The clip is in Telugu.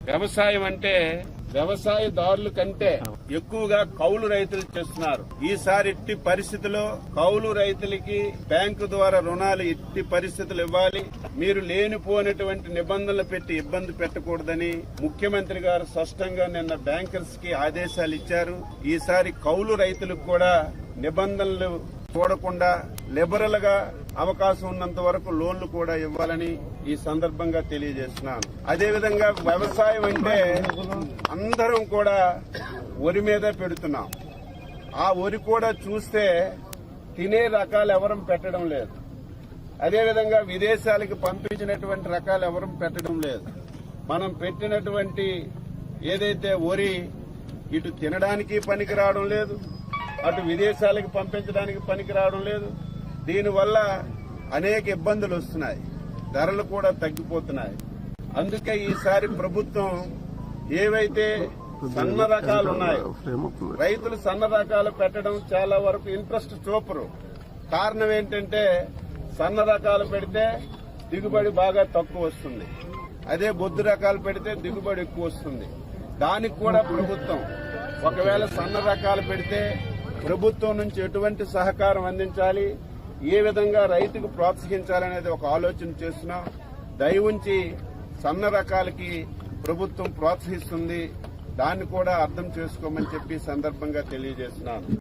వ్యవసాయం అంటే వ్యవసాయదారుల కంటే ఎక్కువగా కౌలు రైతులు చేస్తున్నారు. ఈసారి ఇట్టి పరిస్థితిలో కౌలు రైతులకి బ్యాంకు ద్వారా రుణాలు ఇట్టి పరిస్థితులు ఇవ్వాలి. మీరు లేనిపోయినటువంటి నిబంధనలు పెట్టి ఇబ్బంది పెట్టకూడదని ముఖ్యమంత్రి గారు స్పష్టంగా నిన్న బ్యాంకర్స్ కి ఆదేశాలు ఇచ్చారు. ఈసారి కౌలు రైతులకు కూడా నిబంధనలు చూడకుండా లిబరల్ గా అవకాశం ఉన్నంత వరకు లోన్లు కూడా ఇవ్వాలని ఈ సందర్భంగా తెలియజేస్తున్నాను. అదేవిధంగా వ్యవసాయం అంటే అందరం కూడా వరి మీద పెడుతున్నాం. ఆ వరి కూడా చూస్తే తినే రకాలు ఎవరం పెట్టడం లేదు. అదేవిధంగా విదేశాలకు పంపించినటువంటి రకాలు ఎవరం పెట్టడం లేదు. మనం పెట్టినటువంటి ఏదైతే వరి ఇటు తినడానికి పనికి రావడం లేదు, అటు విదేశాలకు పంపించడానికి పనికి రావడం లేదు. దీనివల్ల అనేక ఇబ్బందులు వస్తున్నాయి, ధరలు కూడా తగ్గిపోతున్నాయి. అందుకే ఈసారి ప్రభుత్వం ఏవైతే సన్న రకాలు ఉన్నాయో రైతులు సన్న రకాలు పెట్టడం చాలా వరకు ఇంట్రెస్ట్ చూపరు. కారణం ఏంటంటే సన్న రకాలు పెడితే దిగుబడి బాగా తక్కువ వస్తుంది, అదే బొద్దు రకాలు పెడితే దిగుబడి ఎక్కువ వస్తుంది. దానికి కూడా ప్రభుత్వం ఒకవేళ సన్న రకాలు పెడితే ప్రభుత్వం నుంచి ఎటువంటి సహకారం అందించాలి, ఏ విధంగా రైతుకు ప్రోత్సహించాలనేది ఒక ఆలోచన చేస్తున్నాం. దయ ఉంచి సన్న రకాలకి ప్రభుత్వం ప్రోత్సహిస్తుంది, దాన్ని కూడా అర్థం చేసుకోమని చెప్పి సందర్భంగా తెలియజేస్తున్నాను.